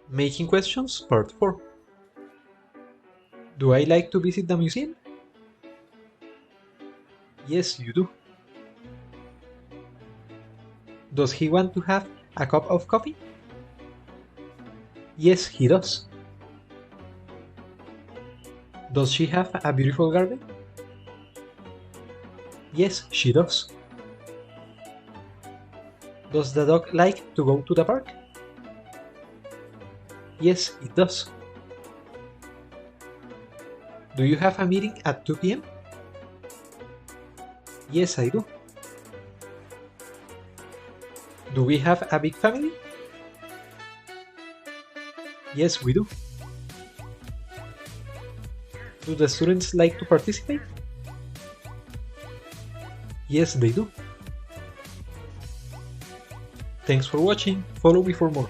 Making questions, part 4. Do I like to visit the museum? Yes, you do. Does he want to have a cup of coffee? Yes, he does. Does she have a beautiful garden? Yes, she does. Does the dog like to go to the park? Yes, it does. Do you have a meeting at 2 p.m.? Yes, I do. Do we have a big family? Yes, we do. Do the students like to participate? Yes, they do. Thanks for watching. Follow me for more.